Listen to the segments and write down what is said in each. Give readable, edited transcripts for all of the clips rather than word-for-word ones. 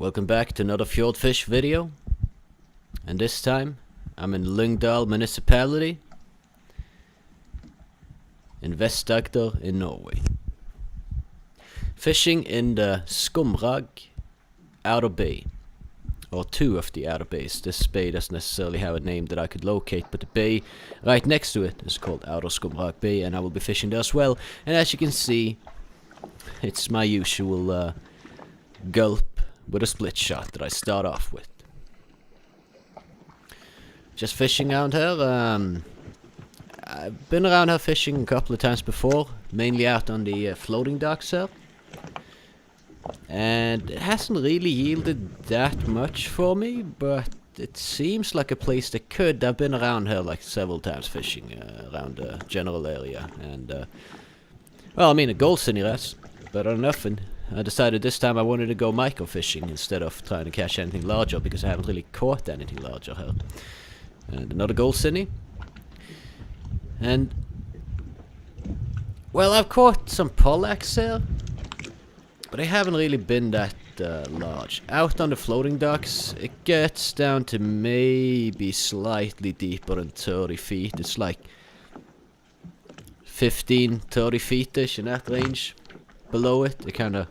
Welcome back to another FjordFish video, and this time I'm in Lyngdal municipality in Vest-Agder in Norway, fishing in the Skomrag outer bay, or two of the outer bays. This bay doesn't necessarily have a name that I could locate, but the bay right next to it is called Outer Skomrag Bay, and I will be fishing there as well. And as you can see, it's my usual gulp with a split shot that I start off with. Just fishing around here. I've been around here fishing a couple of times before, mainly out on the floating docks here. And it hasn't really yielded that much for me, but it seems like a place that could. I've been around here like several times fishing around the general area. And, well, I mean, a gold cineras, better than nothing. I decided this time I wanted to go micro fishing instead of trying to catch anything larger, because I haven't really caught anything larger here. And another gold cine. And, well, I've caught some pollax here, but they haven't really been that large. Out on the floating docks, it gets down to maybe slightly deeper than 30 feet. It's like 15, 30 feet-ish in that range. Below it, it kind of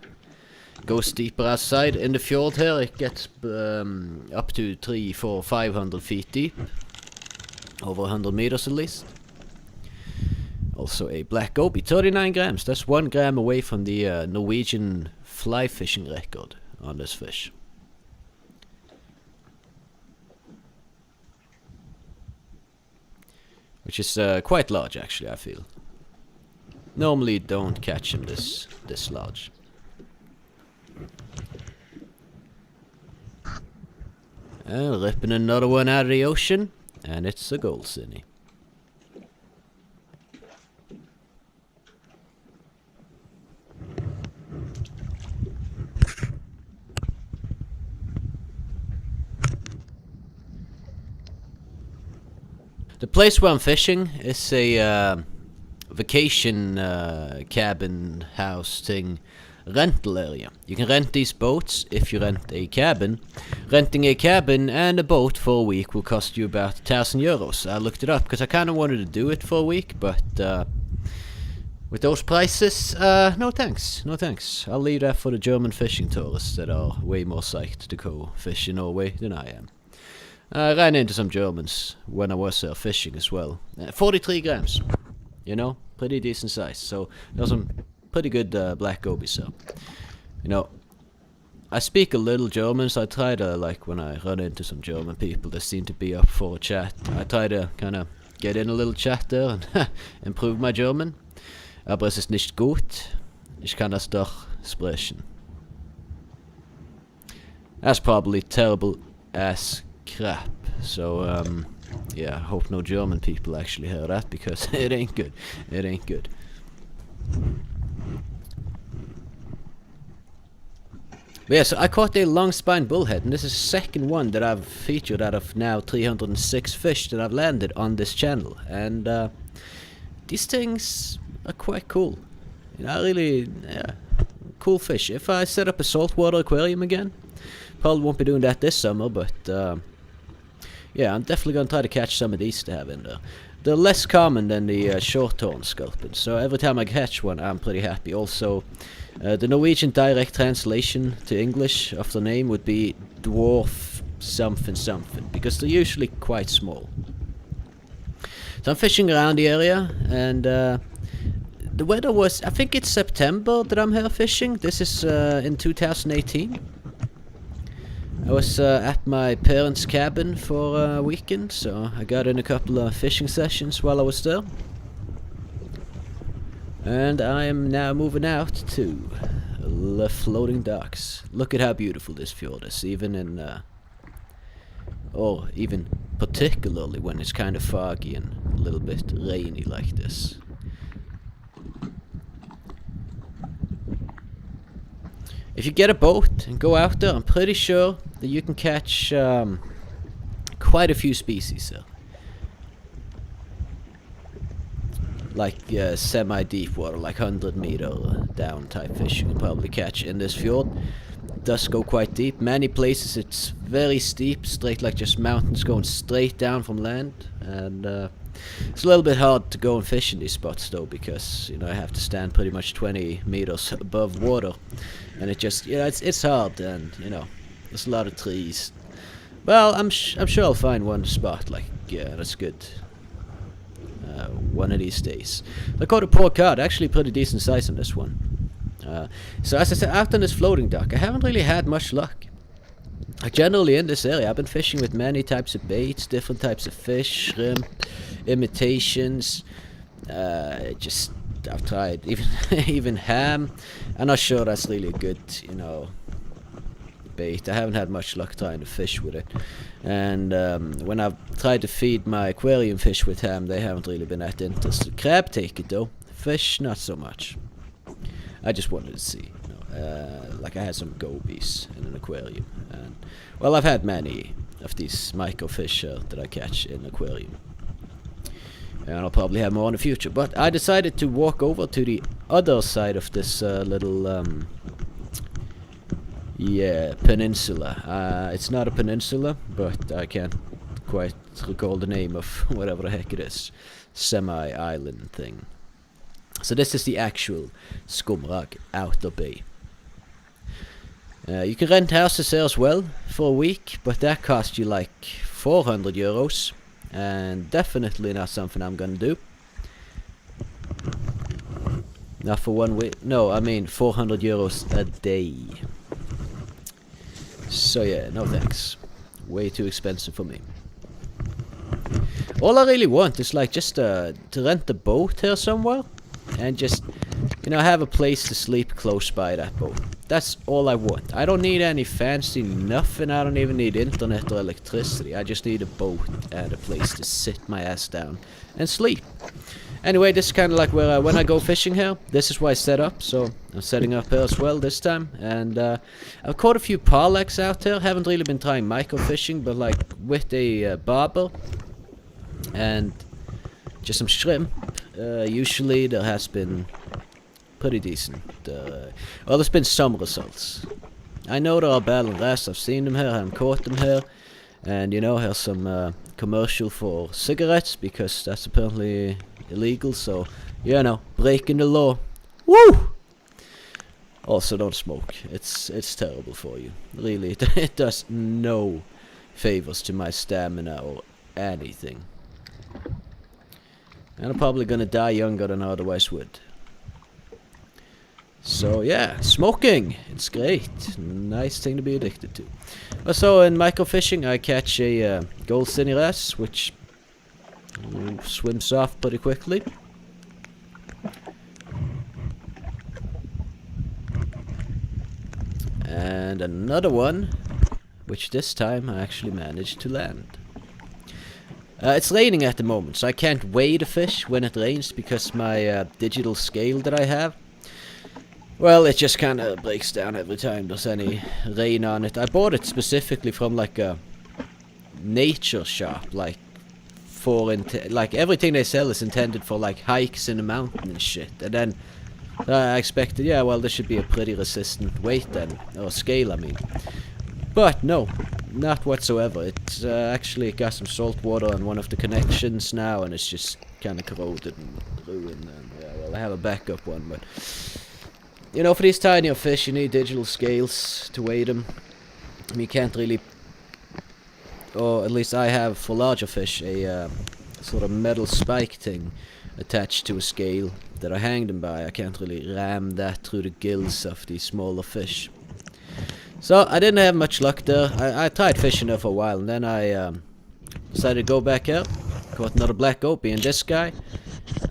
goes deeper outside. In the fjord here, it gets up to 300, 400, 500 feet deep. Over 100 meters at least. Also a black goby, 39 grams. That's 1 gram away from the Norwegian fly fishing record on this fish. Which is quite large, actually, I feel. Normally don't catch them this large. And ripping another one out of the ocean, and it's a gold cine. The place where I'm fishing is a vacation cabin house thing rental area. You can rent these boats if you rent a cabin. Renting a cabin and a boat for a week will cost you about 1,000 euros. I looked it up because I kind of wanted to do it for a week, but with those prices, no thanks, no thanks. I'll leave that for the German fishing tourists that are way more psyched to go fish in Norway than I am. I ran into some Germans when I was there fishing as well. 43 grams. You know, pretty decent size. So there's some pretty good black gobies. So, you know, I speak a little German, so I try to, like, when I run into some German people that seem to be up for a chat, I try to kind of get in a little chat there and improve my German. Aber es ist nicht gut. Ich kann das doch sprechen. That's probably terrible as crap. So, yeah, I hope no German people actually hear that, because it ain't good. It ain't good. But yeah, so I caught a long spine bullhead, and this is the second one that I've featured out of now 306 fish that I've landed on this channel. And these things are quite cool. You know, really, yeah, cool fish. If I set up a saltwater aquarium again, probably won't be doing that this summer, but yeah, I'm definitely going to try to catch some of these to have in there. They're less common than the short-horn sculpin, so every time I catch one, I'm pretty happy. Also, the Norwegian direct translation to English of the name would be dwarf something something, because they're usually quite small. So I'm fishing around the area, and the weather was, I think it's September that I'm here fishing. This is in 2018. I was at my parents' cabin for a weekend, so I got in a couple of fishing sessions while I was there. And I am now moving out to the floating docks. Look at how beautiful this fjord is, even in, or even particularly when it's kind of foggy and a little bit rainy like this. If you get a boat and go out there, I'm pretty sure that you can catch quite a few species here. Like semi-deep water, like 100 meter down type fish you can probably catch in this fjord. does go quite deep. Many places it's very steep, straight like just mountains going straight down from land, and it's a little bit hard to go and fish in these spots though, because you know I have to stand pretty much 20 meters above water, and it just it's hard, and you know there's a lot of trees. Well, I'm sure I'll find one spot like that's good. One of these days. I caught a poor cod, actually pretty decent size on this one. So as I said, out on this floating dock, I haven't really had much luck. Generally in this area, I've been fishing with many types of baits, different types of fish, shrimp, imitations. I've tried even ham. I'm not sure that's really a good, you know, bait. I haven't had much luck trying to fish with it. And when I've tried to feed my aquarium fish with ham, they haven't really been that interested. Crab take it though. Fish, not so much. I just wanted to see. You know, like I had some gobies in an aquarium. And, well, I've had many of these microfish that I catch in aquarium. And I'll probably have more in the future. But I decided to walk over to the other side of this little peninsula. It's not a peninsula, but I can't quite recall the name of whatever the heck it is. Semi-island thing. So this is the actual Skomrag Outer Bay. You can rent houses here as well for a week, but that costs you like 400 euros. And definitely not something I'm gonna do. Not for 1 week. No, I mean 400 euros a day. So yeah, no thanks. Way too expensive for me. All I really want is like just to rent a boat here somewhere. And just, you know, have a place to sleep close by that boat. That's all I want. I don't need any fancy nothing. I don't even need internet or electricity. I just need a boat and a place to sit my ass down and sleep. Anyway, this is kind of like where when I go fishing here, this is where I set up. So I'm setting up here as well this time. And I've caught a few parlex out there. Haven't really been trying micro fishing, but like with a barber and just some shrimp. Usually there has been pretty decent. Well, there's been some results. I know there are bell and wrasse. I've seen them here. I haven't caught them here. And you know, here's some commercial for cigarettes, because that's apparently illegal. So, you know, breaking the law. Woo! Also, don't smoke. It's terrible for you. Really, it does no favors to my stamina or anything. And I'm probably gonna die younger than I otherwise would. So yeah, smoking, it's great. Nice thing to be addicted to. Also in microfishing I catch a gold skinny wrasse, which swims off pretty quickly. And another one, which this time I actually managed to land. It's raining at the moment, so I can't weigh the fish when it rains, because my digital scale that I have, well, it just kind of breaks down every time there's any rain on it. I bought it specifically from like a nature shop, like like everything they sell is intended for like hikes in the mountain and shit. And then I expected, yeah, well, this should be a pretty resistant weight then, or scale, I mean. But no, not whatsoever. It's actually got some salt water on one of the connections now, and it's just kind of corroded and ruined. And yeah, well, I have a backup one, but you know, for these tinier fish, you need digital scales to weigh them. I mean, you can't really, or at least I have for larger fish a sort of metal spike thing attached to a scale that I hang them by. I can't really ram that through the gills of these smaller fish. So I didn't have much luck there. I tried fishing there for a while, and then I decided to go back out. Caught another black opie, and this guy,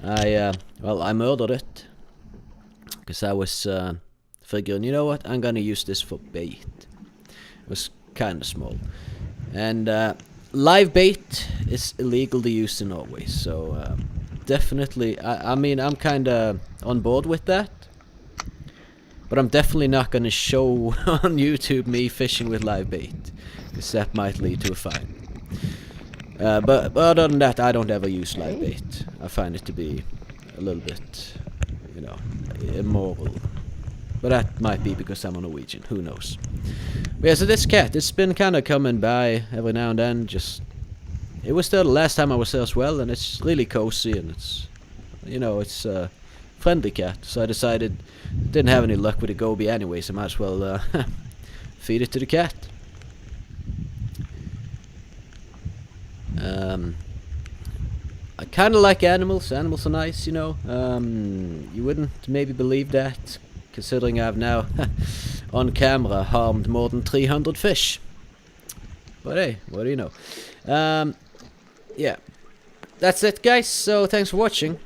well, I murdered it. Because I was figuring, you know what, I'm gonna use this for bait. It was kinda small. And live bait is illegal to use in Norway, so definitely, I mean, I'm kinda on board with that. But I'm definitely not going to show on YouTube me fishing with live bait, because that might lead to a fine. But other than that, I don't ever use live bait. I find it to be a little bit, you know, immoral. But that might be because I'm a Norwegian, who knows. But yeah, so this cat, it's been kind of coming by every now and then, just... It was there the last time I was there as well, and it's really cozy, and it's... You know, it's a friendly cat, so I decided... Didn't have any luck with the goby anyway, so I might as well feed it to the cat. I kind of like animals. Animals are nice, you know. You wouldn't maybe believe that, considering I've now, on camera, harmed more than 300 fish. But hey, what do you know? Yeah. That's it, guys. So, thanks for watching.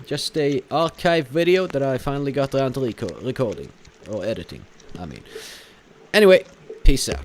Just a archive video that I finally got around to recording. Or editing, I mean. Anyway, peace out.